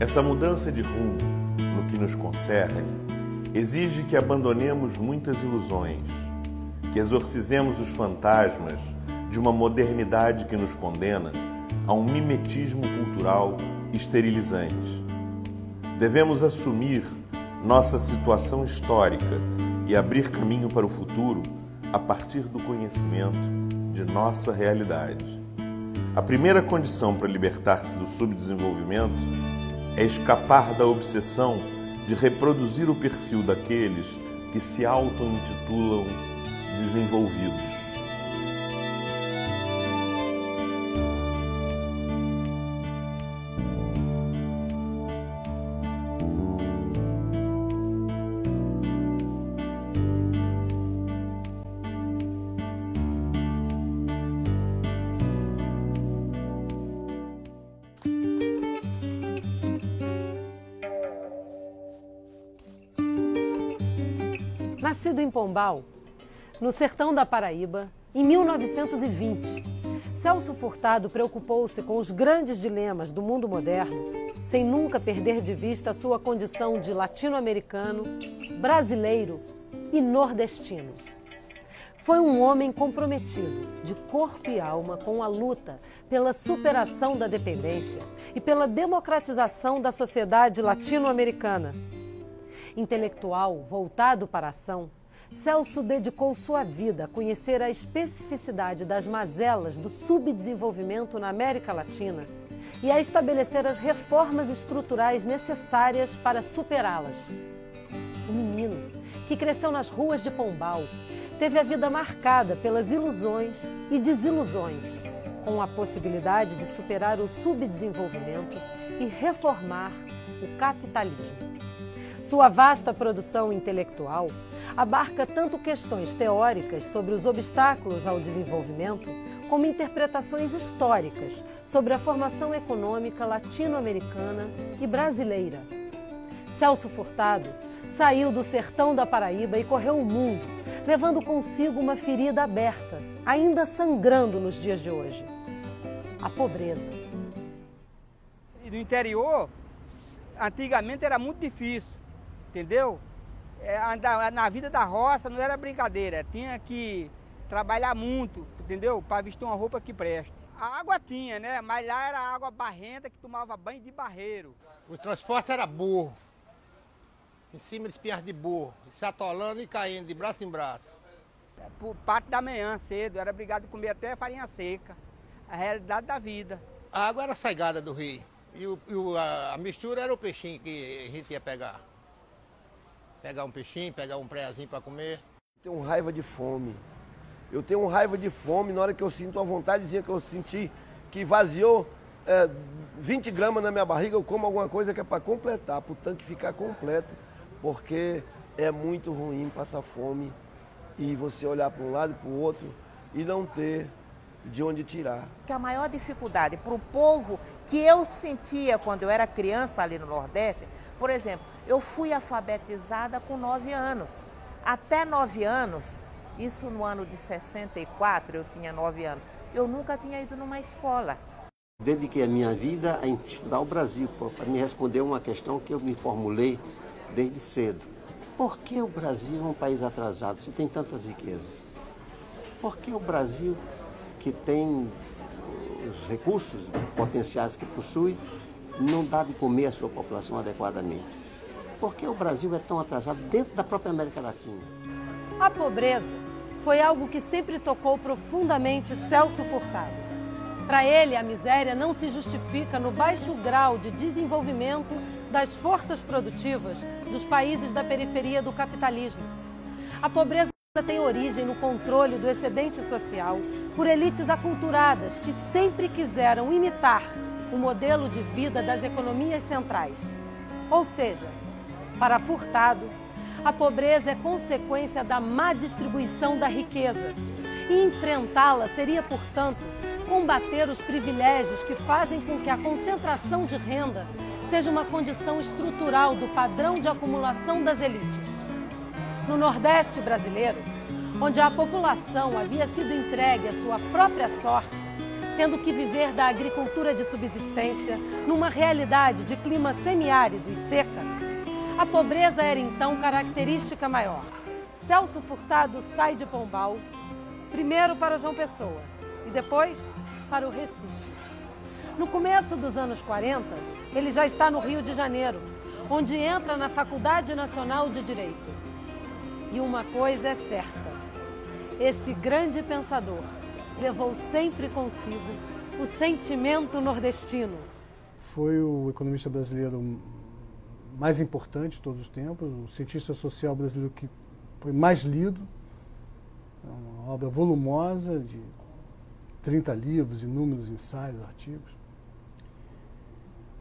Essa mudança de rumo no que nos concerne exige que abandonemos muitas ilusões, que exorcizemos os fantasmas de uma modernidade que nos condena a um mimetismo cultural esterilizante. Devemos assumir nossa situação histórica e abrir caminho para o futuro a partir do conhecimento de nossa realidade. A primeira condição para libertar-se do subdesenvolvimento é escapar da obsessão de reproduzir o perfil daqueles que se auto-intitulam desenvolvidos. Nascido em Pombal, no sertão da Paraíba, em 1920, Celso Furtado preocupou-se com os grandes dilemas do mundo moderno, sem nunca perder de vista a sua condição de latino-americano, brasileiro e nordestino. Foi um homem comprometido, de corpo e alma, com a luta pela superação da dependência e pela democratização da sociedade latino-americana. Intelectual voltado para a ação, Celso dedicou sua vida a conhecer a especificidade das mazelas do subdesenvolvimento na América Latina e a estabelecer as reformas estruturais necessárias para superá-las. O menino, que cresceu nas ruas de Pombal, teve a vida marcada pelas ilusões e desilusões, com a possibilidade de superar o subdesenvolvimento e reformar o capitalismo. Sua vasta produção intelectual abarca tanto questões teóricas sobre os obstáculos ao desenvolvimento, como interpretações históricas sobre a formação econômica latino-americana e brasileira. Celso Furtado saiu do sertão da Paraíba e correu o mundo, levando consigo uma ferida aberta, ainda sangrando nos dias de hoje: a pobreza. No interior, antigamente era muito difícil. Entendeu? Na vida da roça não era brincadeira, tinha que trabalhar muito, entendeu? Para vestir uma roupa que preste. A água tinha, né? Mas lá era água barrenta que tomava banho de barreiro. O transporte era burro, em cima de espinhas de burro, se atolando e caindo de braço em braço. Por parte da manhã, cedo, era obrigado a comer até farinha seca, a realidade da vida. A água era saigada do rio e a mistura era o peixinho que a gente ia pegar. Pegar um peixinho, pegar um preazinho para comer. Eu tenho raiva de fome. Eu tenho raiva de fome na hora que eu sinto a vontadezinha que eu senti que vaziou 20 gramas na minha barriga, eu como alguma coisa que é para completar, para o tanque ficar completo, porque é muito ruim passar fome e você olhar para um lado e para o outro e não ter de onde tirar. A maior dificuldade para o povo que eu sentia quando eu era criança ali no Nordeste, por exemplo, eu fui alfabetizada com 9 anos. Até 9 anos, isso no ano de 64, eu tinha 9 anos, eu nunca tinha ido numa escola. Dediquei a minha vida a estudar o Brasil, para me responder uma questão que eu me formulei desde cedo. Por que o Brasil é um país atrasado, se tem tantas riquezas? Por que o Brasil, que tem os recursos potenciais que possui, não dá de comer a sua população adequadamente? Por que o Brasil é tão atrasado dentro da própria América Latina? A pobreza foi algo que sempre tocou profundamente Celso Furtado. Para ele, a miséria não se justifica no baixo grau de desenvolvimento das forças produtivas dos países da periferia do capitalismo. A pobreza tem origem no controle do excedente social por elites aculturadas que sempre quiseram imitar o modelo de vida das economias centrais. Ou seja, para Furtado, a pobreza é consequência da má distribuição da riqueza e enfrentá-la seria, portanto, combater os privilégios que fazem com que a concentração de renda seja uma condição estrutural do padrão de acumulação das elites. No Nordeste brasileiro, onde a população havia sido entregue à sua própria sorte, tendo que viver da agricultura de subsistência numa realidade de clima semiárido e seca, a pobreza era então característica maior. Celso Furtado sai de Pombal, primeiro para João Pessoa e depois para o Recife. No começo dos anos 40, ele já está no Rio de Janeiro, onde entra na Faculdade Nacional de Direito. E uma coisa é certa, esse grande pensador levou sempre consigo o sentimento nordestino. Foi o economista brasileiro mais importante de todos os tempos, o cientista social brasileiro que foi mais lido, uma obra volumosa de 30 livros, inúmeros ensaios, artigos.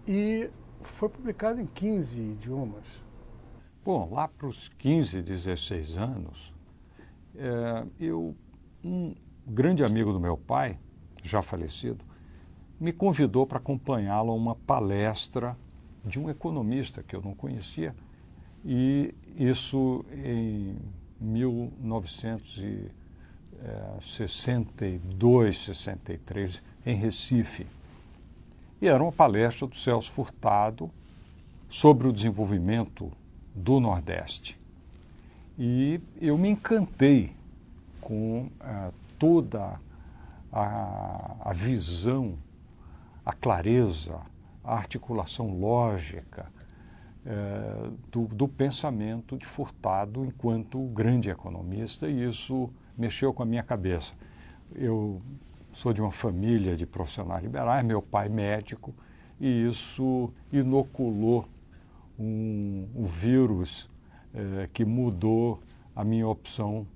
E foi publicado em 15 idiomas. Bom, lá para os 15, 16 anos, um grande amigo do meu pai, já falecido, me convidou para acompanhá-lo a uma palestra de um economista que eu não conhecia, e isso em 1962, 63, em Recife. E era uma palestra do Celso Furtado sobre o desenvolvimento do Nordeste. E eu me encantei com toda a visão, a clareza, a articulação lógica do pensamento de Furtado enquanto grande economista, e isso mexeu com a minha cabeça. Eu sou de uma família de profissionais liberais, meu pai médico, e isso inoculou um vírus que mudou a minha opção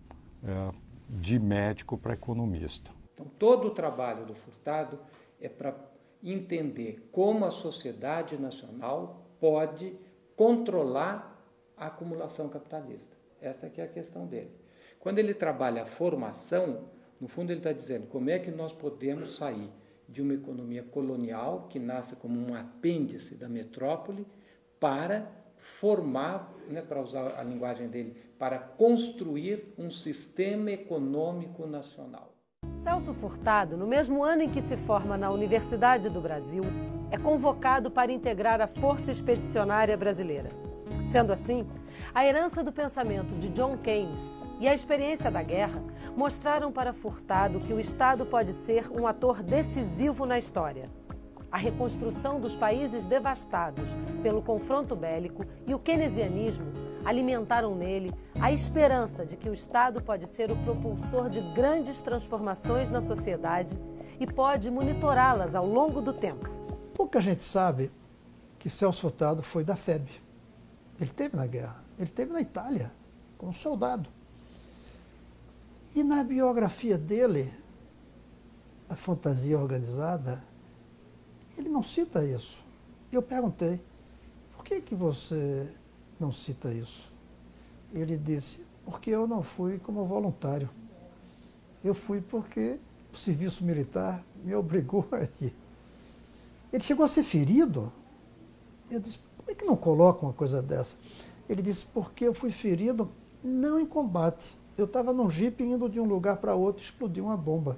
de médico para economista. Então, todo o trabalho do Furtado é para entender como a sociedade nacional pode controlar a acumulação capitalista. Esta que é a questão dele. Quando ele trabalha a formação, no fundo ele está dizendo como é que nós podemos sair de uma economia colonial que nasce como um apêndice da metrópole para formar, para usar a linguagem dele, para construir um sistema econômico nacional. Celso Furtado, no mesmo ano em que se forma na Universidade do Brasil, é convocado para integrar a Força Expedicionária Brasileira. Sendo assim, a herança do pensamento de John Keynes e a experiência da guerra mostraram para Furtado que o Estado pode ser um ator decisivo na história. A reconstrução dos países devastados pelo confronto bélico e o keynesianismo alimentaram nele a esperança de que o Estado pode ser o propulsor de grandes transformações na sociedade e pode monitorá-las ao longo do tempo. Pouca gente sabe que Celso Furtado foi da FEB. Ele esteve na guerra, ele esteve na Itália como soldado. E na biografia dele, A Fantasia Organizada, ele não cita isso. Eu perguntei, por que você não cita isso? Ele disse, porque eu não fui como voluntário. Eu fui porque o serviço militar me obrigou a ir. Ele chegou a ser ferido. Eu disse, por que não coloca uma coisa dessa? Ele disse, porque eu fui ferido não em combate. Eu estava num jipe indo de um lugar para outro e explodiu uma bomba.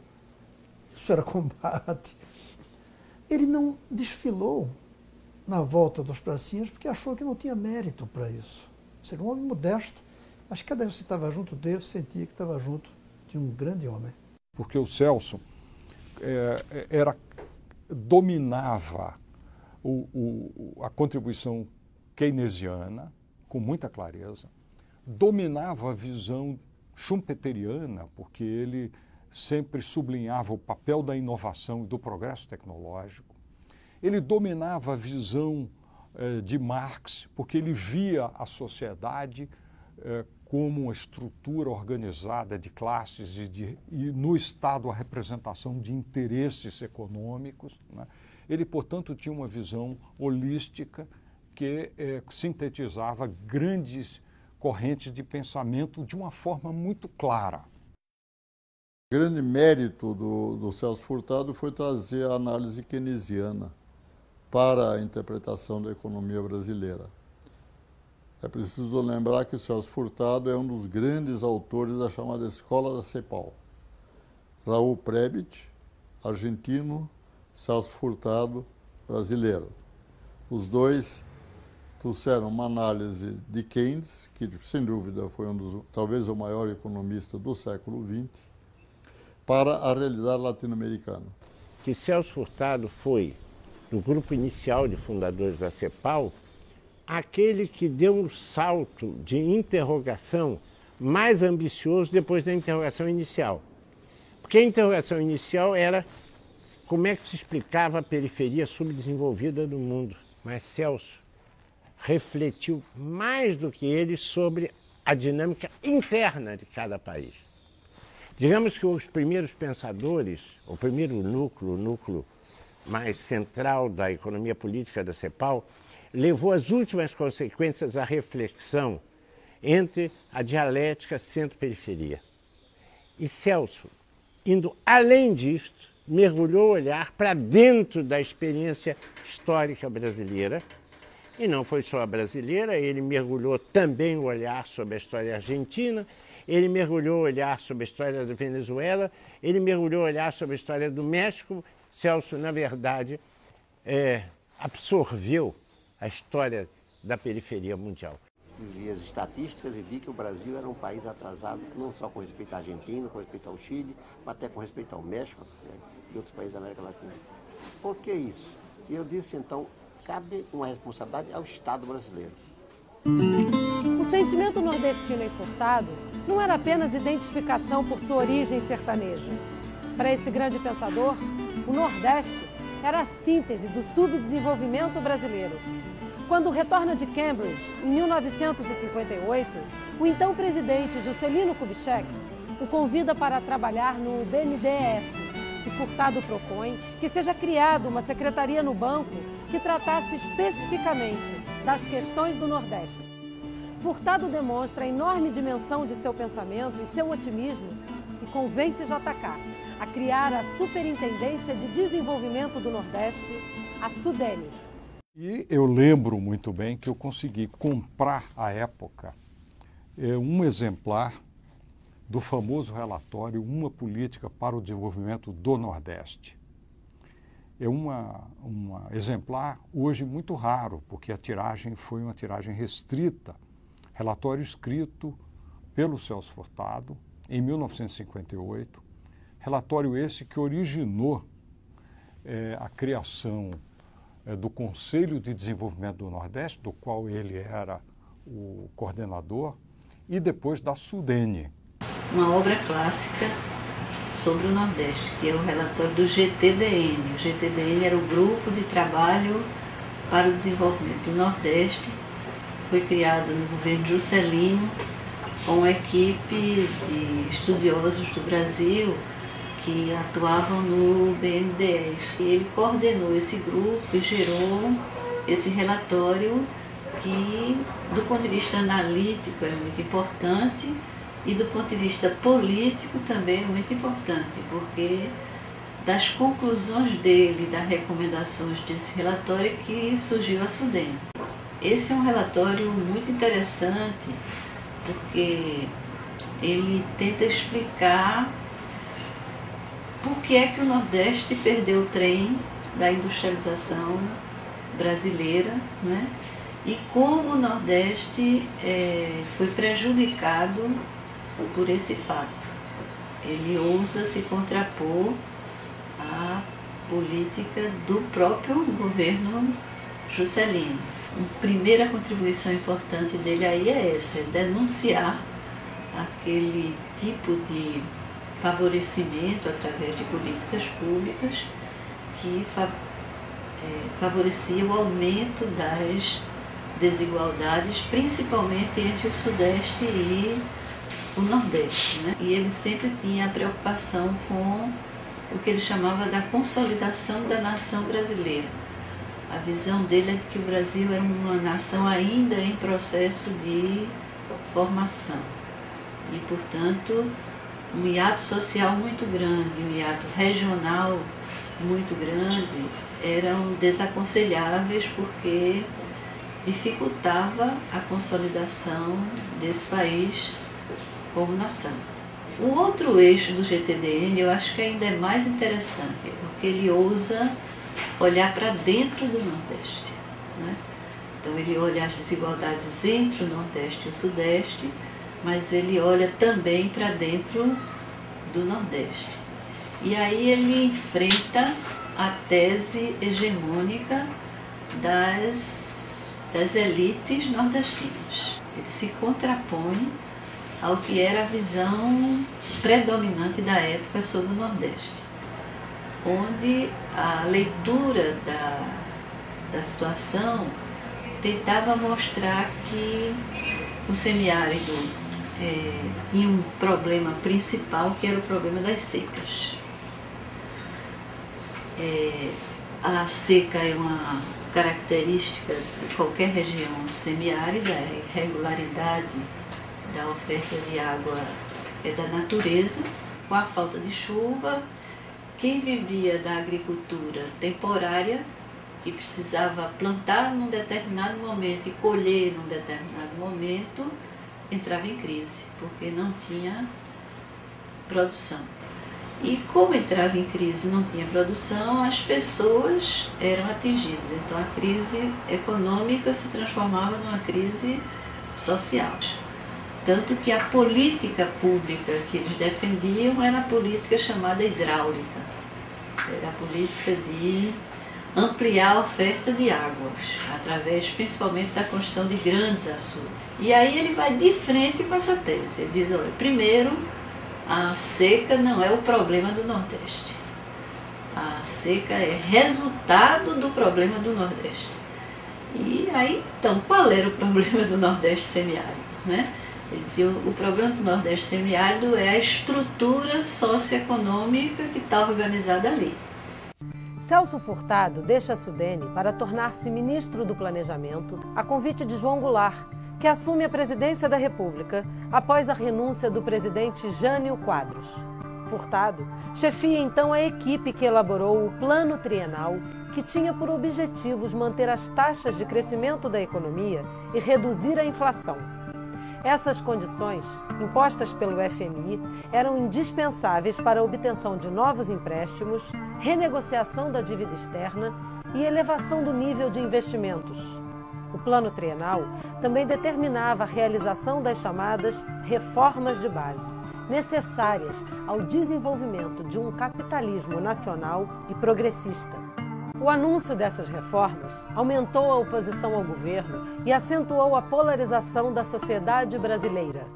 Isso era combate. Ele não desfilou na volta dos pracinhas porque achou que não tinha mérito para isso. Seria um homem modesto, mas cada vez que você estava junto dele, sentia que estava junto de um grande homem. Porque o Celso dominava a contribuição keynesiana com muita clareza, dominava a visão schumpeteriana, porque ele sempre sublinhava o papel da inovação e do progresso tecnológico. Ele dominava a visão de Marx, porque ele via a sociedade como uma estrutura organizada de classes e no Estado a representação de interesses econômicos, né? Ele, portanto, tinha uma visão holística que sintetizava grandes correntes de pensamento de uma forma muito clara. O grande mérito do Celso Furtado foi trazer a análise keynesiana para a interpretação da economia brasileira. É preciso lembrar que o Celso Furtado é um dos grandes autores da chamada Escola da CEPAL. Raul Prebisch, argentino, Celso Furtado, brasileiro. Os dois trouxeram uma análise de Keynes, que sem dúvida foi talvez o maior economista do século XX, para a realidade latino-americana. Que Celso Furtado foi, do grupo inicial de fundadores da CEPAL, aquele que deu um salto de interrogação mais ambicioso depois da interrogação inicial. Porque a interrogação inicial era como é que se explicava a periferia subdesenvolvida do mundo. Mas Celso refletiu mais do que ele sobre a dinâmica interna de cada país. Digamos que os primeiros pensadores, o primeiro núcleo, o núcleo mais central da economia política da CEPAL, levou as últimas consequências à reflexão entre a dialética centro-periferia. E Celso, indo além disto, mergulhou o olhar para dentro da experiência histórica brasileira. E não foi só a brasileira, ele mergulhou também o olhar sobre a história argentina, ele mergulhou o olhar sobre a história da Venezuela, ele mergulhou o olhar sobre a história do México. Celso, na verdade, absorveu a história da periferia mundial. Vi as estatísticas e vi que o Brasil era um país atrasado, não só com respeito à Argentina, com respeito ao Chile, mas até com respeito ao México, né, e outros países da América Latina. Por que isso? E eu disse, então, cabe uma responsabilidade ao Estado brasileiro. O sentimento nordestino em Furtado não era apenas identificação por sua origem sertaneja. Para esse grande pensador, o Nordeste era a síntese do subdesenvolvimento brasileiro. Quando retorna de Cambridge, em 1958, o então presidente Juscelino Kubitschek o convida para trabalhar no BNDES, e Furtado propõe que seja criada uma secretaria no banco que tratasse especificamente das questões do Nordeste. Furtado demonstra a enorme dimensão de seu pensamento e seu otimismo e convence JK a criar a Superintendência de Desenvolvimento do Nordeste, a SUDENE. E eu lembro muito bem que eu consegui comprar, à época, um exemplar do famoso relatório Uma Política para o Desenvolvimento do Nordeste. É um exemplar hoje muito raro, porque a tiragem foi uma tiragem restrita. Relatório escrito pelo Celso Furtado em 1958. Relatório esse que originou a criação do Conselho de Desenvolvimento do Nordeste, do qual ele era o coordenador, e depois da SUDENE. Uma obra clássica sobre o Nordeste, que é o relatório do GTDN. O GTDN era o Grupo de Trabalho para o Desenvolvimento do Nordeste. Foi criado no governo Juscelino, com uma equipe de estudiosos do Brasil que atuavam no BNDES. Ele coordenou esse grupo e gerou esse relatório que, do ponto de vista analítico, é muito importante e do ponto de vista político também é muito importante, porque das conclusões dele, das recomendações desse relatório que surgiu a SUDENE. Esse é um relatório muito interessante, porque ele tenta explicar por que é que o Nordeste perdeu o trem da industrialização brasileira, né? E como o Nordeste foi prejudicado por esse fato. Ele ousa se contrapor à política do próprio governo Juscelino. A primeira contribuição importante dele aí é essa, é denunciar aquele tipo de favorecimento através de políticas públicas que favorecia o aumento das desigualdades, principalmente entre o Sudeste e o Nordeste, né? E ele sempre tinha a preocupação com o que ele chamava da consolidação da nação brasileira. A visão dele é de que o Brasil era uma nação ainda em processo de formação e, portanto, um hiato social muito grande, um hiato regional muito grande, eram desaconselháveis porque dificultava a consolidação desse país como nação. O outro eixo do GTDN eu acho que ainda é mais interessante, porque ele ousa olhar para dentro do Nordeste, né? Então ele olha as desigualdades entre o Nordeste e o Sudeste, mas ele olha também para dentro do Nordeste. E aí ele enfrenta a tese hegemônica das elites nordestinas. Ele se contrapõe ao que era a visão predominante da época sobre o Nordeste, onde a leitura da situação tentava mostrar que o semiárido tinha um problema principal, que era o problema das secas. A seca é uma característica de qualquer região semiárida, a irregularidade da oferta de água é da natureza. Com a falta de chuva, quem vivia da agricultura temporária, que precisava plantar num determinado momento e colher num determinado momento, entrava em crise, porque não tinha produção. E como entrava em crise e não tinha produção, as pessoas eram atingidas. Então a crise econômica se transformava numa crise social. Tanto que a política pública que eles defendiam era a política chamada hidráulica. Era a política de ampliar a oferta de águas, através principalmente da construção de grandes açudes. E aí ele vai de frente com essa tese. Ele diz, olha, primeiro, a seca não é o problema do Nordeste. A seca é resultado do problema do Nordeste. E aí, então, qual era o problema do Nordeste semiárido, né? Ele dizia, o problema do Nordeste semiárido é a estrutura socioeconômica que está organizada ali. Celso Furtado deixa a Sudene para tornar-se ministro do Planejamento a convite de João Goulart, que assume a presidência da República após a renúncia do presidente Jânio Quadros. Furtado chefia então a equipe que elaborou o Plano Trienal, que tinha por objetivos manter as taxas de crescimento da economia e reduzir a inflação. Essas condições, impostas pelo FMI, eram indispensáveis para a obtenção de novos empréstimos, renegociação da dívida externa e elevação do nível de investimentos. O Plano Trienal também determinava a realização das chamadas reformas de base, necessárias ao desenvolvimento de um capitalismo nacional e progressista. O anúncio dessas reformas aumentou a oposição ao governo e acentuou a polarização da sociedade brasileira.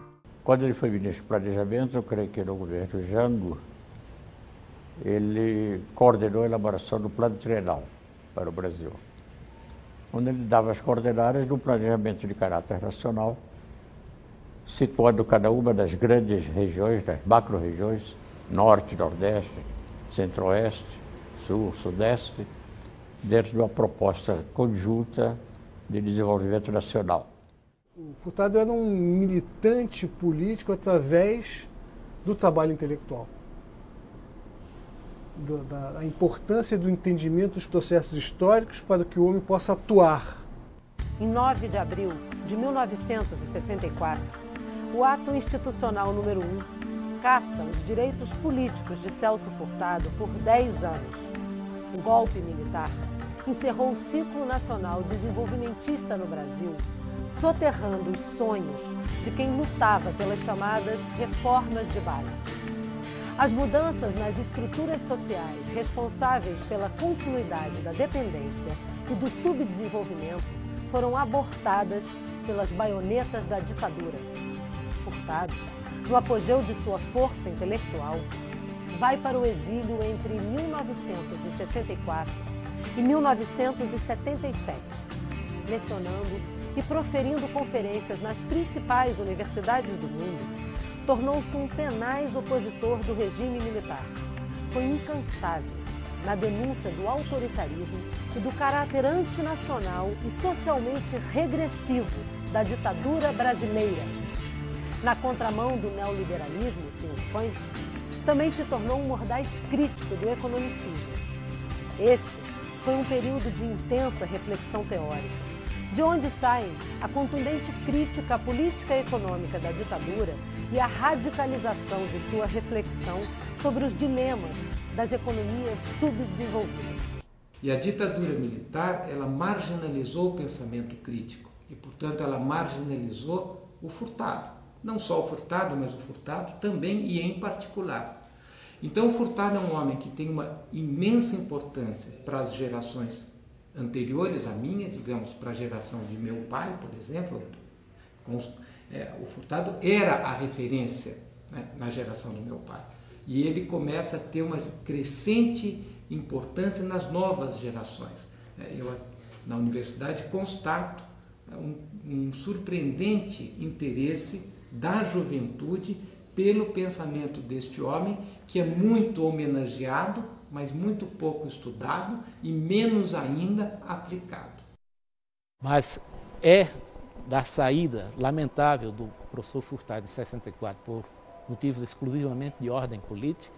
Quando ele foi ministro do Planejamento, eu creio que no governo Jango, ele coordenou a elaboração do Plano Trienal para o Brasil, onde ele dava as coordenadas do planejamento de caráter nacional, situando cada uma das grandes regiões, das macro-regiões, Norte, Nordeste, Centro-Oeste, Sul, Sudeste, dentro de uma proposta conjunta de desenvolvimento nacional. O Furtado era um militante político através do trabalho intelectual, da importância do entendimento dos processos históricos para que o homem possa atuar. Em 9 de abril de 1964, o ato institucional número 1 caça os direitos políticos de Celso Furtado por 10 anos. O golpe militar encerrou o ciclo nacional desenvolvimentista no Brasil, soterrando os sonhos de quem lutava pelas chamadas reformas de base. As mudanças nas estruturas sociais responsáveis pela continuidade da dependência e do subdesenvolvimento foram abortadas pelas baionetas da ditadura. Furtado, no apogeu de sua força intelectual, vai para o exílio entre 1964 e 1977, lecionando e proferindo conferências nas principais universidades do mundo. Tornou-se um tenaz opositor do regime militar. Foi incansável na denúncia do autoritarismo e do caráter antinacional e socialmente regressivo da ditadura brasileira. Na contramão do neoliberalismo triunfante, também se tornou um mordaz crítico do economicismo. Este foi um período de intensa reflexão teórica, de onde saem a contundente crítica à política econômica da ditadura e a radicalização de sua reflexão sobre os dilemas das economias subdesenvolvidas. E a ditadura militar, ela marginalizou o pensamento crítico e, portanto, ela marginalizou o Furtado. Não só o Furtado, mas o Furtado também e em particular. Então, o Furtado é um homem que tem uma imensa importância para as gerações anteriores à minha, digamos, para a geração de meu pai, por exemplo. O Furtado era a referência, né, na geração do meu pai. E ele começa a ter uma crescente importância nas novas gerações. Eu, na universidade, constato um surpreendente interesse da juventude pelo pensamento deste homem, que é muito homenageado, mas muito pouco estudado e menos ainda aplicado. Mas é da saída lamentável do professor Furtado em 64 por motivos exclusivamente de ordem política.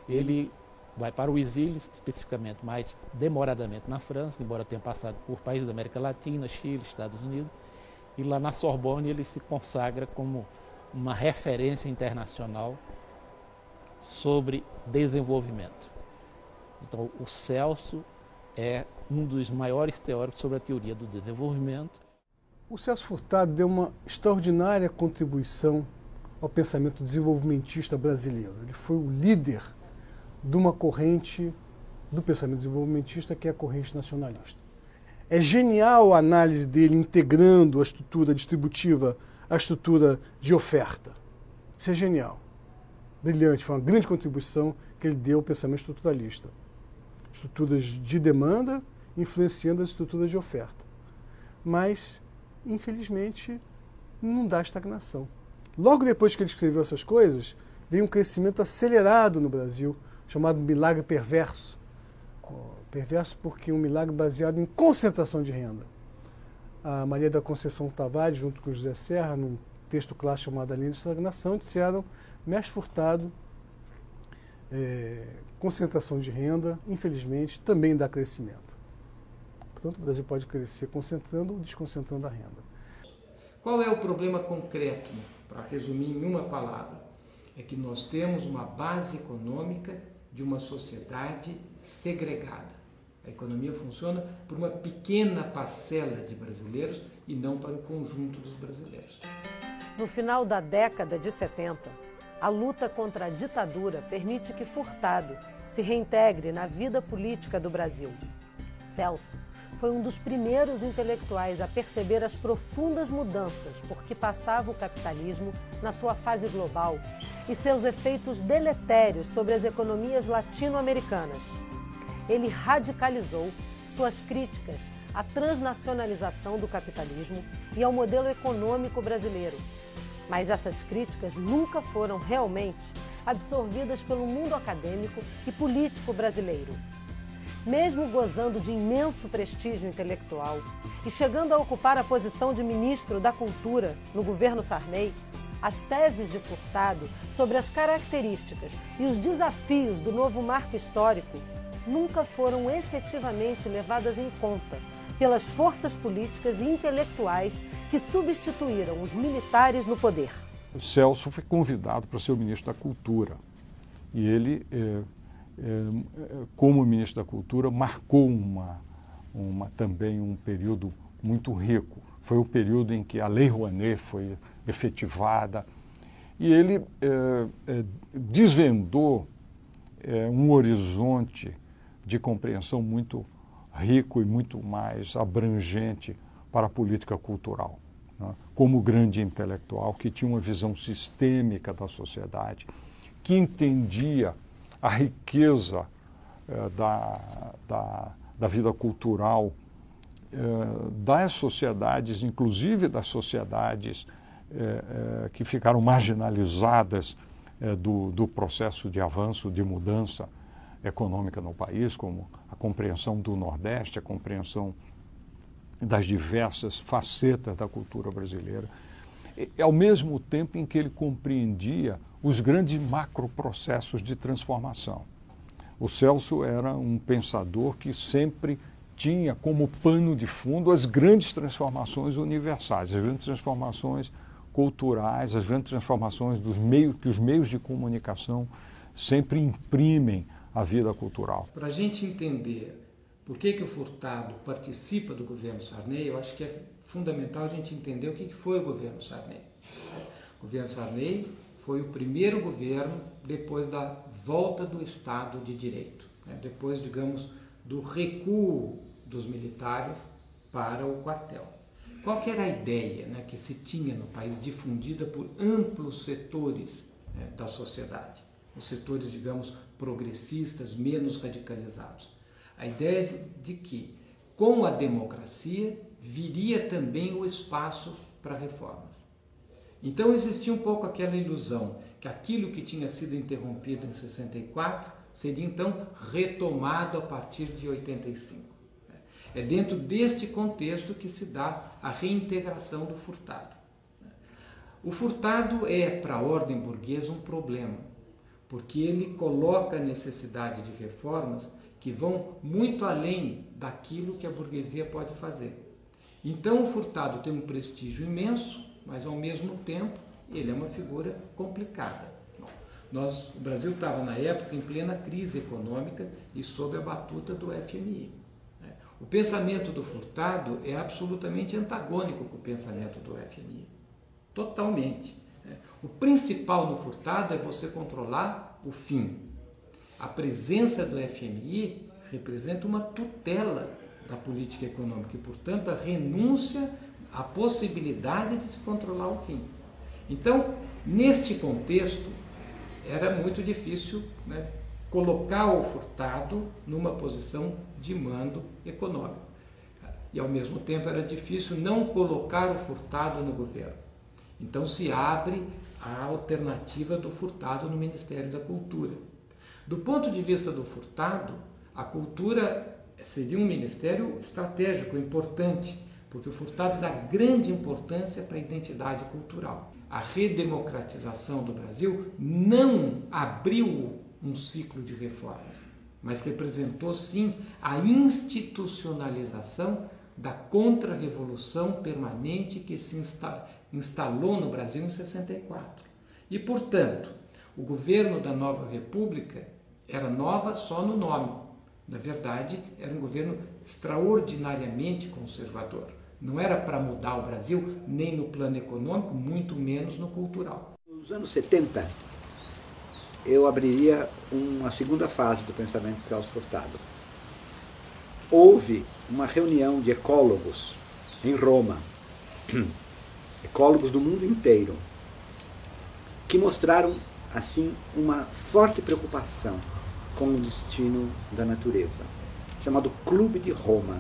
Ele vai para o exílio, especificamente mais demoradamente na França, embora tenha passado por países da América Latina, Chile, Estados Unidos, e lá na Sorbonne ele se consagra como uma referência internacional sobre desenvolvimento. Então, o Celso é um dos maiores teóricos sobre a teoria do desenvolvimento. O Celso Furtado deu uma extraordinária contribuição ao pensamento desenvolvimentista brasileiro. Ele foi o líder de uma corrente do pensamento desenvolvimentista, que é a corrente nacionalista. É genial a análise dele integrando a estrutura distributiva à estrutura de oferta. Isso é genial. Brilhante, foi uma grande contribuição que ele deu ao pensamento estruturalista. Estruturas de demanda influenciando as estruturas de oferta. Mas, infelizmente, não dá estagnação. Logo depois que ele escreveu essas coisas, veio um crescimento acelerado no Brasil, chamado milagre perverso. Perverso porque um milagre baseado em concentração de renda. A Maria da Conceição Tavares, junto com o José Serra, num texto clássico chamado A Linha de Estagnação, disseram: mestre Furtado, concentração de renda, infelizmente, também dá crescimento. Portanto, o Brasil pode crescer concentrando ou desconcentrando a renda. Qual é o problema concreto, para resumir em uma palavra? É que nós temos uma base econômica de uma sociedade segregada. A economia funciona por uma pequena parcela de brasileiros e não para o conjunto dos brasileiros. No final da década de 70, a luta contra a ditadura permite que Furtado se reintegre na vida política do Brasil. Celso foi um dos primeiros intelectuais a perceber as profundas mudanças por que passava o capitalismo na sua fase global e seus efeitos deletérios sobre as economias latino-americanas. Ele radicalizou suas críticas à transnacionalização do capitalismo e ao modelo econômico brasileiro. Mas essas críticas nunca foram realmente absorvidas pelo mundo acadêmico e político brasileiro. Mesmo gozando de imenso prestígio intelectual e chegando a ocupar a posição de ministro da Cultura no governo Sarney, as teses de Furtado sobre as características e os desafios do novo marco histórico nunca foram efetivamente levadas em conta pelas forças políticas e intelectuais que substituíram os militares no poder. O Celso foi convidado para ser o ministro da Cultura e ele, como ministro da Cultura, marcou também um período muito rico. Foi o período em que a Lei Rouanet foi efetivada e ele desvendou um horizonte de compreensão muito rico e muito mais abrangente para a política cultural, né? Como grande intelectual que tinha uma visão sistêmica da sociedade, que entendia a riqueza da vida cultural das sociedades, inclusive das sociedades que ficaram marginalizadas do processo de avanço, de mudança econômica no país, como a compreensão do Nordeste, a compreensão das diversas facetas da cultura brasileira, ao mesmo tempo em que ele compreendia os grandes macroprocessos de transformação. O Celso era um pensador que sempre tinha como pano de fundo as grandes transformações universais, as grandes transformações culturais, as grandes transformações que os meios de comunicação sempre imprimem à vida cultural. Para a gente entender por que o Furtado participa do governo Sarney, eu acho que é fundamental a gente entender o que foi o governo Sarney. O governo Sarney foi o primeiro governo depois da volta do Estado de Direito, né? Depois, digamos, do recuo dos militares para o quartel. Qual que era a ideia, né, que se tinha no país, difundida por amplos setores, né, da sociedade? Os setores, digamos, progressistas, menos radicalizados. A ideia de que, com a democracia, viria também o espaço para reformas. Então existia um pouco aquela ilusão que aquilo que tinha sido interrompido em 64 seria então retomado a partir de 85. É dentro deste contexto que se dá a reintegração do Furtado. O Furtado é, para a ordem burguesa, um problema, porque ele coloca a necessidade de reformas que vão muito além daquilo que a burguesia pode fazer. Então o Furtado tem um prestígio imenso, mas ao mesmo tempo ele é uma figura complicada. O Brasil estava na época em plena crise econômica e sob a batuta do FMI. O pensamento do Furtado é absolutamente antagônico com o pensamento do FMI. Totalmente. O principal no Furtado é você controlar o fim. A presença do FMI representa uma tutela da política econômica e, portanto, a renúncia à possibilidade de se controlar o fim. Então, neste contexto, era muito difícil, né, colocar o Furtado numa posição de mando econômico. E, ao mesmo tempo, era difícil não colocar o Furtado no governo. Então, se abre a alternativa do Furtado no Ministério da Cultura. Do ponto de vista do Furtado, a cultura seria um ministério estratégico, importante, porque o Furtado dá grande importância para a identidade cultural. A redemocratização do Brasil não abriu um ciclo de reformas, mas representou, sim, a institucionalização da contra-revolução permanente que se instalou no Brasil em 64. E, portanto, o governo da nova república era nova só no nome. Na verdade, era um governo extraordinariamente conservador. Não era para mudar o Brasil, nem no plano econômico, muito menos no cultural. Nos anos 70, eu abriria uma segunda fase do pensamento de Celso Furtado. Houve uma reunião de ecólogos em Roma, ecólogos do mundo inteiro, que mostraram, assim, uma forte preocupação com o destino da natureza, chamado Clube de Roma.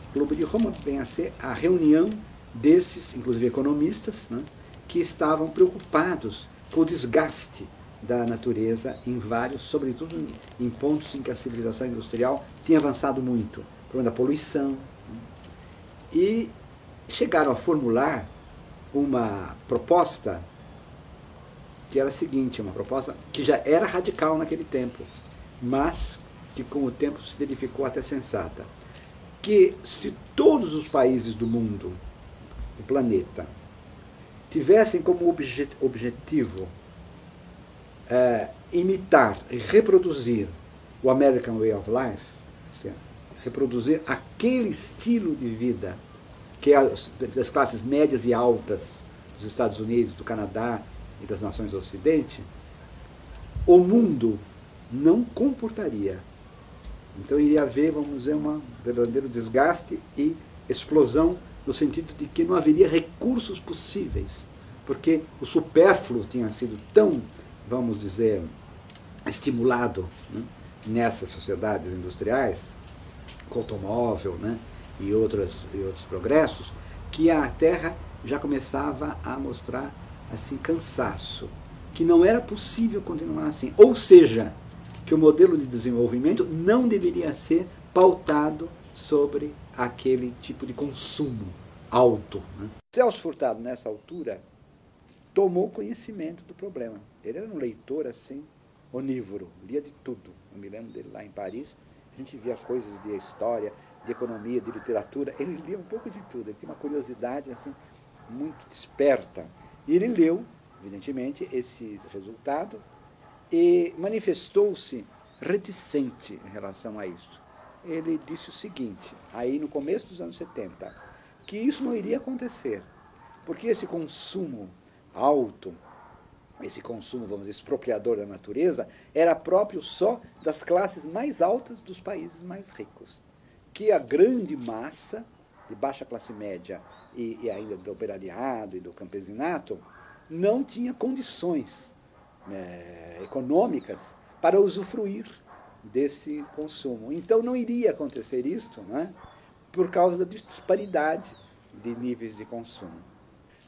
O Clube de Roma vem a ser a reunião desses, inclusive economistas, né, que estavam preocupados com o desgaste da natureza em vários, sobretudo em pontos em que a civilização industrial tinha avançado muito, o problema da poluição, né, e chegaram a formular uma proposta que era a seguinte, uma proposta que já era radical naquele tempo, mas que com o tempo se verificou até sensata, que se todos os países do mundo, do planeta, tivessem como objetivo imitar e reproduzir o American Way of Life, reproduzir aquele estilo de vida que é das classes médias e altas dos Estados Unidos, do Canadá e das nações do Ocidente, o mundo não comportaria. Então iria haver, vamos dizer, um verdadeiro desgaste e explosão, no sentido de que não haveria recursos possíveis, porque o supérfluo tinha sido tão, vamos dizer, estimulado, né, nessas sociedades industriais, com o automóvel, né, e outros progressos, que a Terra já começava a mostrar assim cansaço, que não era possível continuar assim. Ou seja, que o modelo de desenvolvimento não deveria ser pautado sobre aquele tipo de consumo alto, né? Celso Furtado, nessa altura, tomou conhecimento do problema. Ele era um leitor assim, onívoro, lia de tudo. Eu me lembro dele lá em Paris, a gente via as coisas de história, de economia, de literatura, ele lia um pouco de tudo, ele tinha uma curiosidade assim, muito desperta. E ele leu, evidentemente, esse resultado e manifestou-se reticente em relação a isso. Ele disse o seguinte, aí no começo dos anos 70, que isso não iria acontecer, porque esse consumo alto, esse consumo, vamos dizer, expropriador da natureza, era próprio só das classes mais altas dos países mais ricos, que a grande massa de baixa classe média e ainda do operariado e do campesinato não tinha condições econômicas para usufruir desse consumo. Então não iria acontecer isto, né, por causa da disparidade de níveis de consumo.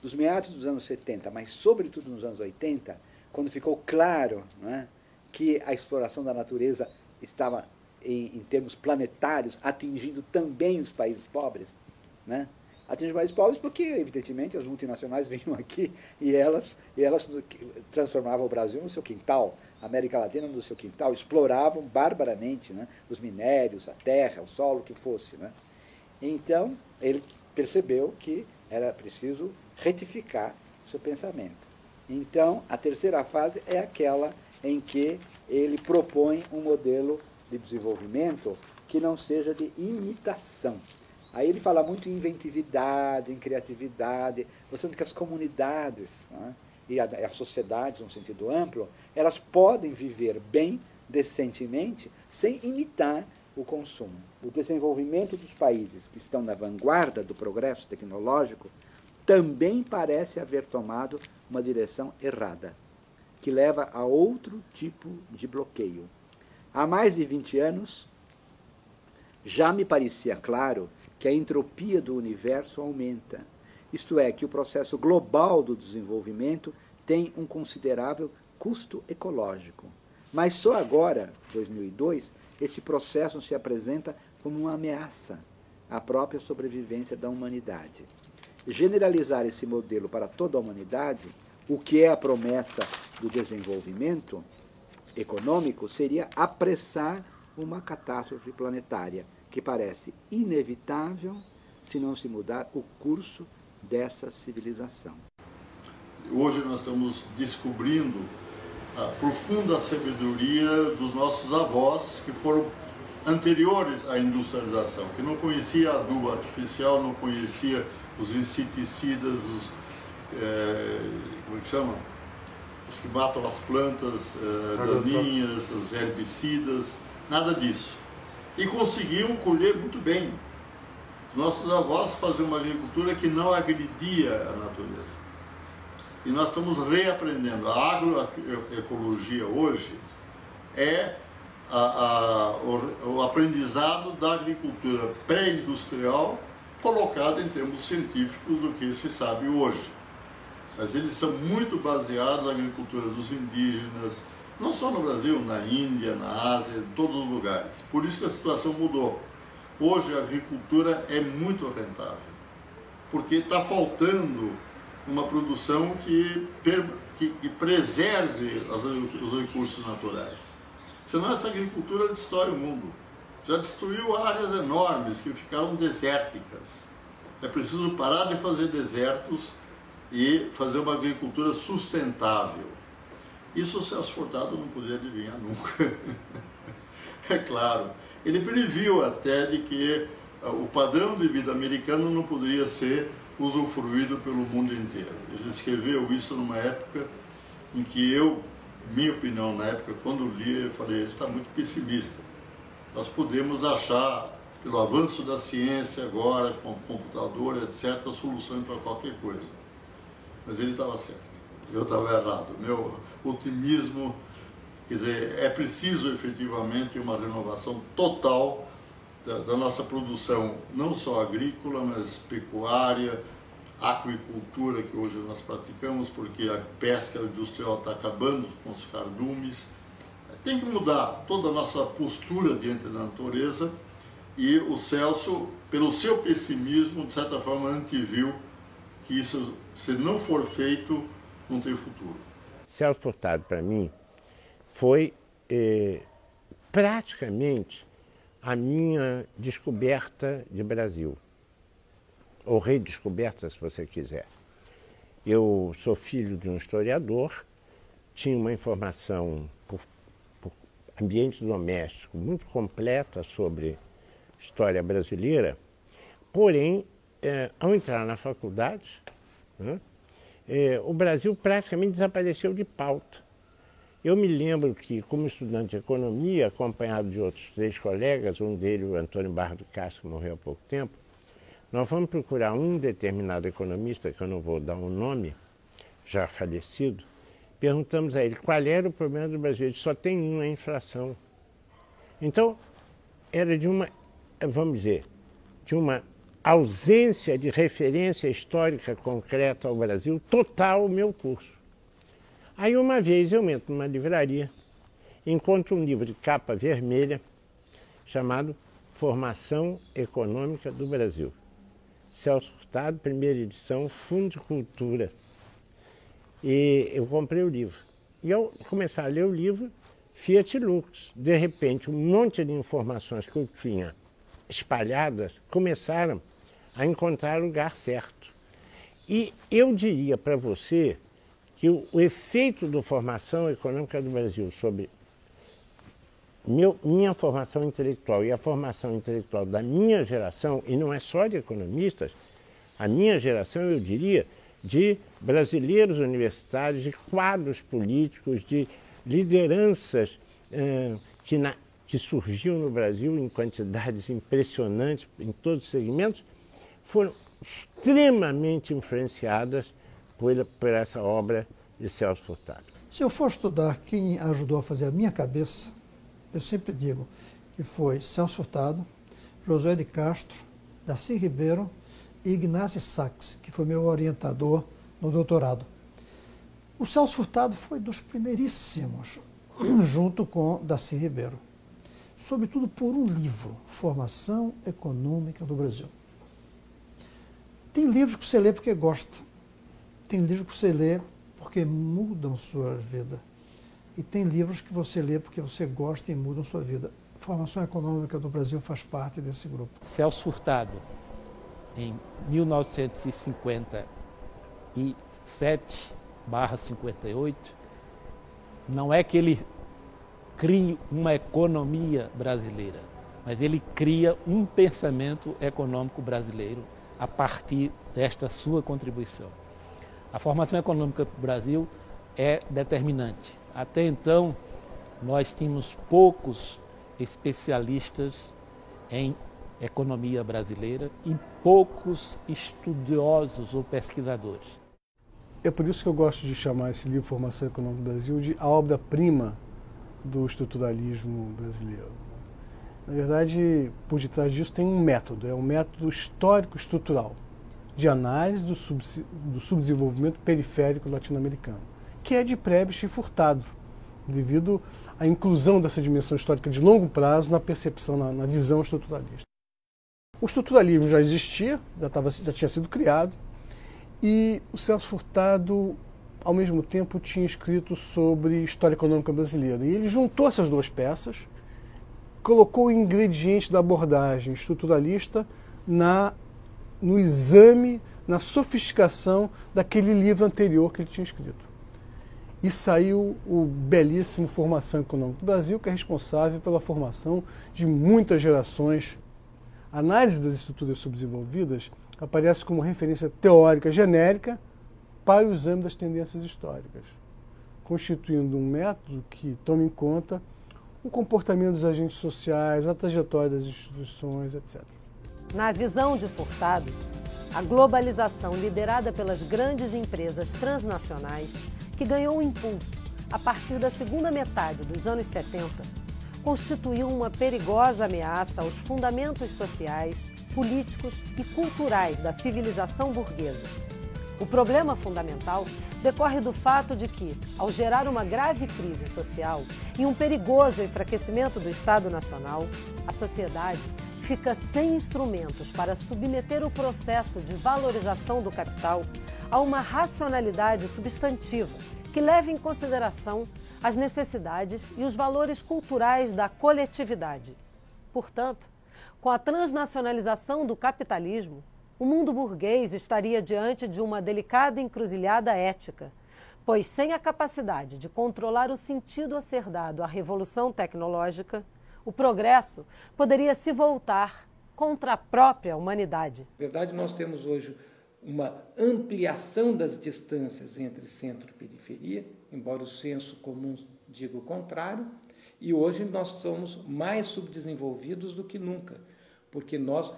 Dos meados dos anos 70, mas sobretudo nos anos 80, quando ficou claro, né, que a exploração da natureza estava, em termos planetários, atingindo também os países pobres, né? Atingindo os países pobres porque, evidentemente, as multinacionais vinham aqui e elas transformavam o Brasil no seu quintal, a América Latina no seu quintal, exploravam barbaramente, né, os minérios, a terra, o solo, o que fosse, né? Então, ele percebeu que era preciso retificar seu pensamento. Então, a terceira fase é aquela em que ele propõe um modelo de desenvolvimento que não seja de imitação. Aí ele fala muito em inventividade, em criatividade, mostrando que as comunidades, né, e a sociedade, num sentido amplo, elas podem viver bem, decentemente, sem imitar o consumo. O desenvolvimento dos países que estão na vanguarda do progresso tecnológico também parece haver tomado uma direção errada, que leva a outro tipo de bloqueio. Há mais de 20 anos, já me parecia claro que a entropia do universo aumenta, isto é, que o processo global do desenvolvimento tem um considerável custo ecológico. Mas só agora, 2002, esse processo se apresenta como uma ameaça à própria sobrevivência da humanidade. Generalizar esse modelo para toda a humanidade, o que é a promessa do desenvolvimento econômico, seria apressar uma catástrofe planetária, que parece inevitável se não se mudar o curso dessa civilização. Hoje nós estamos descobrindo a profunda sabedoria dos nossos avós, que foram anteriores à industrialização, que não conhecia adubo artificial, não conhecia os inseticidas, como é que chama? Os que matam as plantas daninhas, os herbicidas, nada disso. E conseguiam colher muito bem. Nossos avós faziam uma agricultura que não agredia a natureza. E nós estamos reaprendendo. A agroecologia hoje é o aprendizado da agricultura pré-industrial colocado em termos científicos do que se sabe hoje. Mas eles são muito baseados na agricultura dos indígenas, não só no Brasil, na Índia, na Ásia, em todos os lugares. Por isso que a situação mudou. Hoje a agricultura é muito rentável, porque está faltando uma produção que preserve os recursos naturais. Senão essa agricultura destrói o mundo. Já destruiu áreas enormes que ficaram desérticas. É preciso parar de fazer desertos e fazer uma agricultura sustentável. Isso o Celso Furtado não podia adivinhar nunca. É claro. Ele previu até de que o padrão de vida americano não poderia ser usufruído pelo mundo inteiro. Ele escreveu isso numa época em que minha opinião na época, quando li, eu falei, ele está muito pessimista. Nós podemos achar, pelo avanço da ciência agora, com computador, etc., soluções para qualquer coisa. Mas ele estava certo, eu estava errado. Meu otimismo, quer dizer, é preciso efetivamente uma renovação total da nossa produção, não só agrícola, mas pecuária, aquicultura, que hoje nós praticamos, porque a pesca industrial está acabando com os cardumes. Tem que mudar toda a nossa postura diante da natureza, e o Celso, pelo seu pessimismo, de certa forma, anteviu que isso, se não for feito, não tem futuro. Celso Furtado, para mim, foi praticamente a minha descoberta de Brasil, ou redescoberta, se você quiser. Eu sou filho de um historiador, tinha uma informação por ambiente doméstico muito completa sobre história brasileira, porém, ao entrar na faculdade, né, o Brasil praticamente desapareceu de pauta. Eu me lembro que, como estudante de economia, acompanhado de outros 3 colegas, um deles, o Antônio Barra do Castro, que morreu há pouco tempo, nós fomos procurar um determinado economista, que eu não vou dar um nome, já falecido, perguntamos a ele qual era o problema do Brasil. Ele só tem a inflação. Então, era de uma, vamos dizer, de uma ausência de referência histórica concreta ao Brasil total o meu curso. Aí uma vez eu entro numa livraria, encontro um livro de capa vermelha chamado Formação Econômica do Brasil. Celso Furtado, primeira edição, Fundo de Cultura. E eu comprei o livro. E ao começar a ler o livro, Fiat Lux. De repente, um monte de informações que eu tinha espalhadas começaram a encontrar o lugar certo. E eu diria para você que o efeito da formação econômica do Brasil sobre minha formação intelectual e a formação intelectual da minha geração, e não é só de economistas, a minha geração, eu diria, de brasileiros universitários, de quadros políticos, de lideranças que surgiu no Brasil em quantidades impressionantes em todos os segmentos, foram extremamente influenciadas por essa obra de Celso Furtado. Se eu for estudar quem ajudou a fazer a minha cabeça, eu sempre digo que foi Celso Furtado, Josué de Castro, Darcy Ribeiro e Ignacio Sachs, que foi meu orientador no doutorado. O Celso Furtado foi dos primeiríssimos, junto com Darcy Ribeiro, sobretudo por um livro, Formação Econômica do Brasil. Tem livros que você lê porque gosta, tem livros que você lê porque mudam sua vida, e tem livros que você lê porque você gosta e mudam sua vida. A Formação Econômica do Brasil faz parte desse grupo. Celso Furtado, em 1957/58, não é que ele crie uma economia brasileira, mas ele cria um pensamento econômico brasileiro a partir desta sua contribuição. A formação econômica do Brasil é determinante. Até então, nós tínhamos poucos especialistas em economia brasileira e poucos estudiosos ou pesquisadores. É por isso que eu gosto de chamar esse livro Formação Econômica do Brasil de a obra-prima do estruturalismo brasileiro. Na verdade, por detrás disso tem um método, é um método histórico-estrutural de análise do subdesenvolvimento periférico latino-americano, que é de Prebisch e Furtado, devido à inclusão dessa dimensão histórica de longo prazo na percepção, na visão estruturalista. O estruturalismo já existia, já tinha sido criado, e o Celso Furtado, ao mesmo tempo, tinha escrito sobre história econômica brasileira. E ele juntou essas duas peças, colocou o ingrediente da abordagem estruturalista no exame, na sofisticação daquele livro anterior que ele tinha escrito. E saiu o belíssimo Formação Econômica do Brasil, que é responsável pela formação de muitas gerações. A análise das estruturas subdesenvolvidas aparece como referência teórica genérica para o exame das tendências históricas, constituindo um método que toma em conta o comportamento dos agentes sociais, a trajetória das instituições, etc. Na visão de Furtado, a globalização liderada pelas grandes empresas transnacionais, que ganhou impulso a partir da segunda metade dos anos 70, constituiu uma perigosa ameaça aos fundamentos sociais, políticos e culturais da civilização burguesa. O problema fundamental decorre do fato de que, ao gerar uma grave crise social e um perigoso enfraquecimento do Estado Nacional, a sociedade fica sem instrumentos para submeter o processo de valorização do capital a uma racionalidade substantiva que leve em consideração as necessidades e os valores culturais da coletividade. Portanto, com a transnacionalização do capitalismo, o mundo burguês estaria diante de uma delicada encruzilhada ética, pois sem a capacidade de controlar o sentido a ser dado à revolução tecnológica, o progresso poderia se voltar contra a própria humanidade. Na verdade, nós temos hoje uma ampliação das distâncias entre centro e periferia, embora o senso comum diga o contrário, e hoje nós somos mais subdesenvolvidos do que nunca, porque nós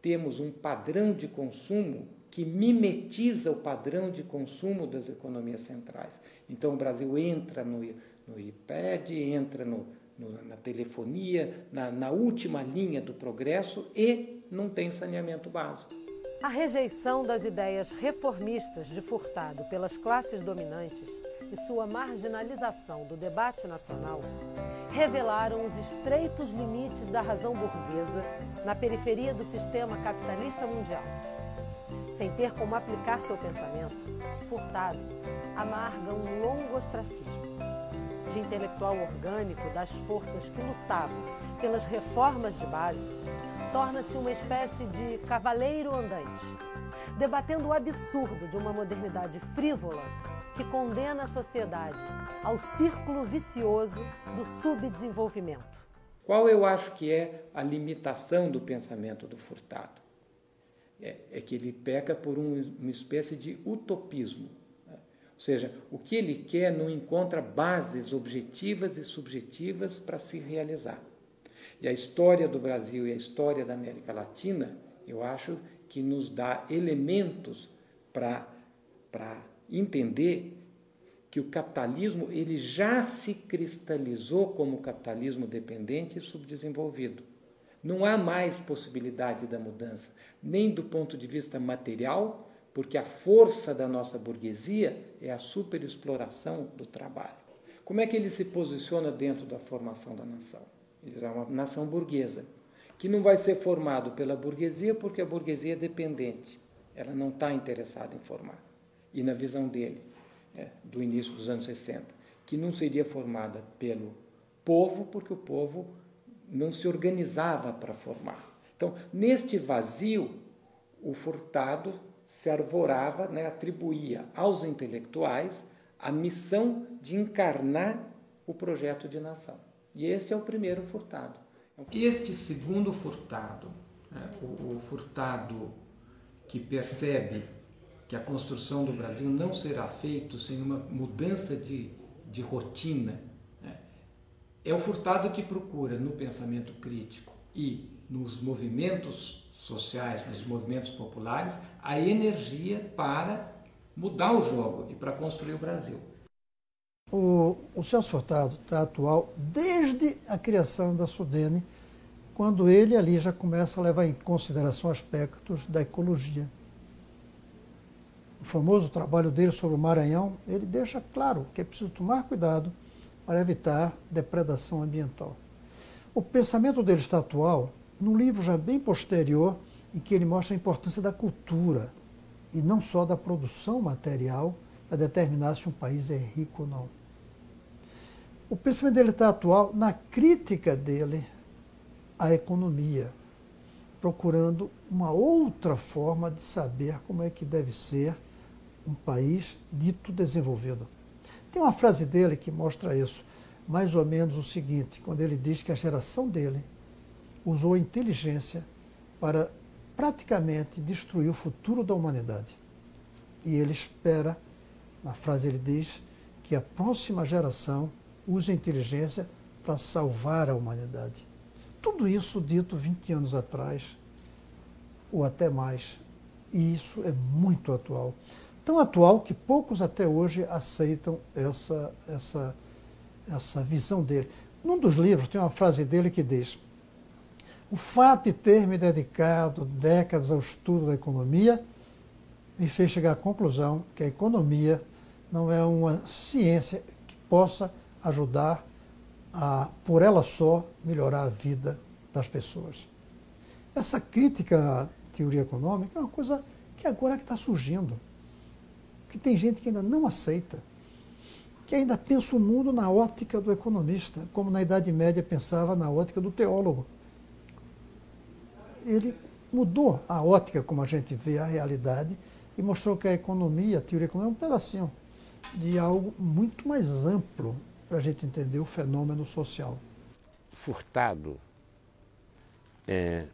temos um padrão de consumo que mimetiza o padrão de consumo das economias centrais. Então o Brasil entra no iPad, entra na telefonia, na última linha do progresso e não tem saneamento básico. A rejeição das ideias reformistas de Furtado pelas classes dominantes e sua marginalização do debate nacional revelaram os estreitos limites da razão burguesa na periferia do sistema capitalista mundial. Sem ter como aplicar seu pensamento, Furtado amarga um longo ostracismo. De intelectual orgânico das forças que lutavam pelas reformas de base, torna-se uma espécie de cavaleiro andante, debatendo o absurdo de uma modernidade frívola que condena a sociedade ao círculo vicioso do subdesenvolvimento. Qual eu acho que é a limitação do pensamento do Furtado? É que ele peca por uma espécie de utopismo. Ou seja, o que ele quer não encontra bases objetivas e subjetivas para se realizar. E a história do Brasil e a história da América Latina, eu acho que nos dá elementos para entender que o capitalismo ele já se cristalizou como capitalismo dependente e subdesenvolvido. Não há mais possibilidade da mudança, nem do ponto de vista material, porque a força da nossa burguesia é a superexploração do trabalho. Como é que ele se posiciona dentro da formação da nação? Ele é uma nação burguesa, que não vai ser formado pela burguesia porque a burguesia é dependente. Ela não está interessada em formar. E na visão dele, do início dos anos 60, que não seria formada pelo povo porque o povo não se organizava para formar. Então, neste vazio, o Furtado se arvorava, atribuía aos intelectuais a missão de encarnar o projeto de nação. E esse é o primeiro Furtado. Este segundo Furtado, o Furtado que percebe que a construção do Brasil não será feita sem uma mudança de rotina, é o Furtado que procura no pensamento crítico e nos movimentos sociais, nos movimentos populares, a energia para mudar o jogo e para construir o Brasil. O Celso Furtado está atual desde a criação da SUDENE, quando ele ali já começa a levar em consideração aspectos da ecologia. O famoso trabalho dele sobre o Maranhão, ele deixa claro que é preciso tomar cuidado para evitar depredação ambiental. O pensamento dele está atual num livro já bem posterior, em que ele mostra a importância da cultura, e não só da produção material, para determinar se um país é rico ou não. O pensamento dele está atual na crítica dele à economia, procurando uma outra forma de saber como é que deve ser um país dito desenvolvido. Tem uma frase dele que mostra isso, mais ou menos o seguinte, quando ele diz que a geração dele usou a inteligência para praticamente destruir o futuro da humanidade. E ele espera, na frase ele diz, que a próxima geração use a inteligência para salvar a humanidade. Tudo isso dito 20 anos atrás, ou até mais. E isso é muito atual. Tão atual que poucos até hoje aceitam essa visão dele. Num dos livros tem uma frase dele que diz: o fato de ter me dedicado décadas ao estudo da economia me fez chegar à conclusão que a economia não é uma ciência que possa ajudar a, por ela só, melhorar a vida das pessoas. Essa crítica à teoria econômica é uma coisa que agora está surgindo, que tem gente que ainda não aceita, que ainda pensa o mundo na ótica do economista, como na Idade Média pensava na ótica do teólogo. ele mudou a ótica como a gente vê a realidade e mostrou que a economia, a teoria econômica, é um pedacinho de algo muito mais amplo para a gente entender o fenômeno social. Furtado é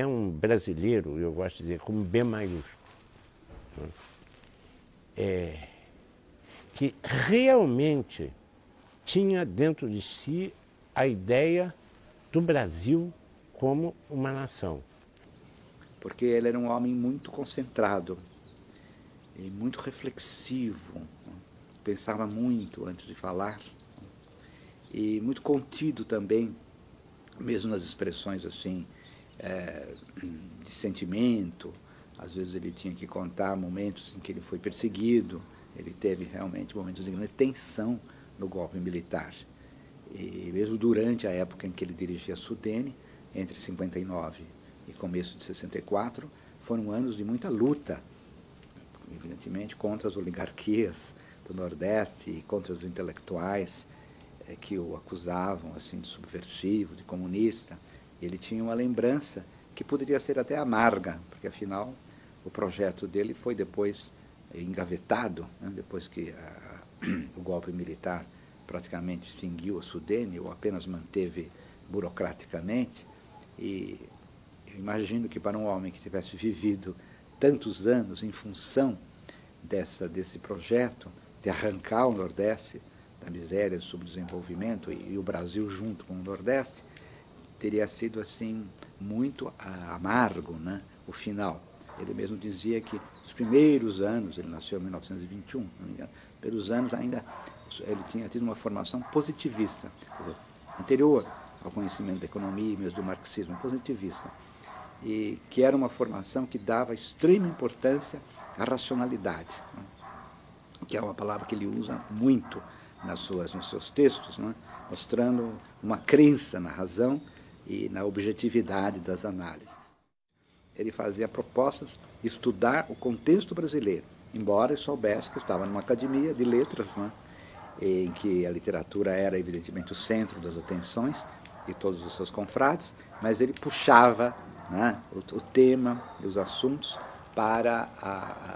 um brasileiro, eu gosto de dizer, com B maiúsculo, que realmente tinha dentro de si a ideia do Brasil como uma nação. Porque ele era um homem muito concentrado e muito reflexivo, pensava muito antes de falar e muito contido também, mesmo nas expressões assim de sentimento. Às vezes ele tinha que contar momentos em que ele foi perseguido, ele teve realmente momentos de grande tensão no golpe militar. E mesmo durante a época em que ele dirigia a Sudene, entre 59 e começo de 64, foram anos de muita luta, evidentemente, contra as oligarquias do Nordeste e contra os intelectuais que o acusavam assim, de subversivo, de comunista. Ele tinha uma lembrança que poderia ser até amarga, porque afinal o projeto dele foi depois engavetado, né, depois que o golpe militar praticamente extinguiu a Sudene, ou apenas manteve burocraticamente. E eu imagino que para um homem que tivesse vivido tantos anos em função desse projeto, de arrancar o Nordeste da miséria, do subdesenvolvimento e o Brasil junto com o Nordeste, teria sido assim muito amargo, né, o final. Ele mesmo dizia que os primeiros anos, ele nasceu em 1921, não me engano, primeiros anos ainda ele tinha tido uma formação positivista, quer dizer, anterior ao conhecimento da economia e mesmo do marxismo, positivista, e que era uma formação que dava extrema importância à racionalidade, né, que é uma palavra que ele usa muito nos seus textos, né, mostrando uma crença na razão e na objetividade das análises. Ele fazia propostas de estudar o contexto brasileiro, embora ele soubesse que estava numa academia de letras, né, em que a literatura era evidentemente o centro das atenções de todos os seus confrades, mas ele puxava, né, o tema e os assuntos para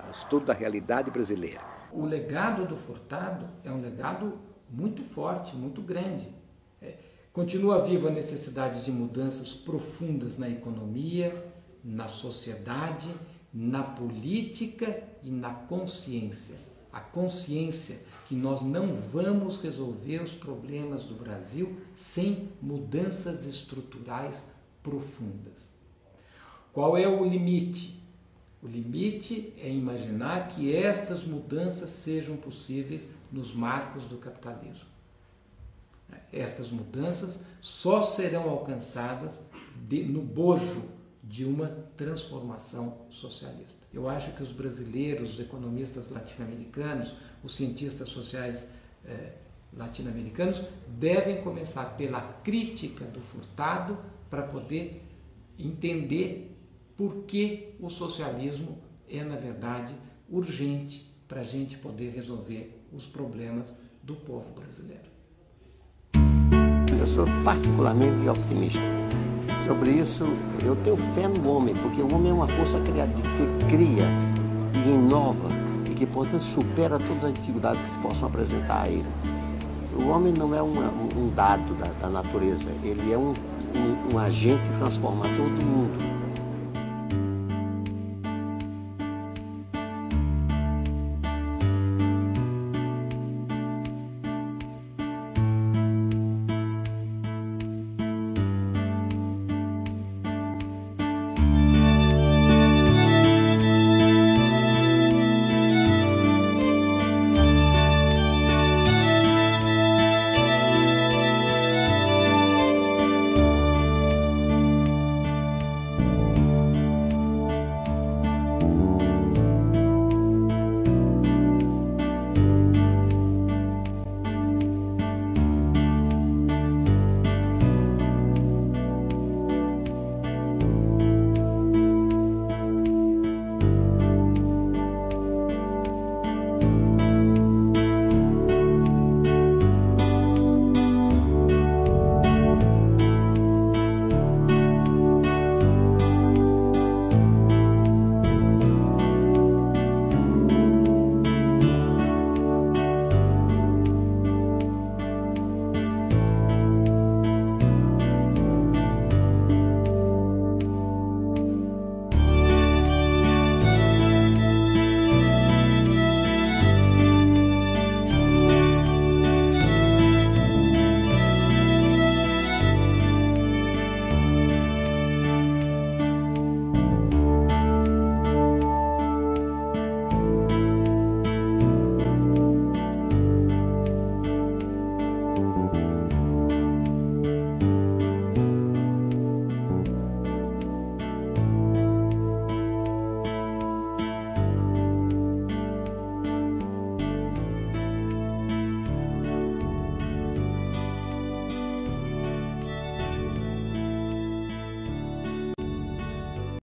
o estudo da realidade brasileira. O legado do Furtado é um legado muito forte, muito grande. Continua viva a necessidade de mudanças profundas na economia, na sociedade, na política e na consciência. A consciência que nós não vamos resolver os problemas do Brasil sem mudanças estruturais profundas. Qual é o limite? O limite é imaginar que estas mudanças sejam possíveis nos marcos do capitalismo. Estas mudanças só serão alcançadas no bojo de uma transformação socialista. Eu acho que os brasileiros, os economistas latino-americanos, os cientistas sociais latino-americanos devem começar pela crítica do Furtado para poder entender por que o socialismo é, na verdade, urgente para a gente poder resolver os problemas do povo brasileiro. Eu sou particularmente optimista. Sobre isso, eu tenho fé no homem, porque o homem é uma força criativa que cria e inova e que, portanto, supera todas as dificuldades que se possam apresentar a ele. O homem não é um dado da natureza, ele é um agente transformador do mundo.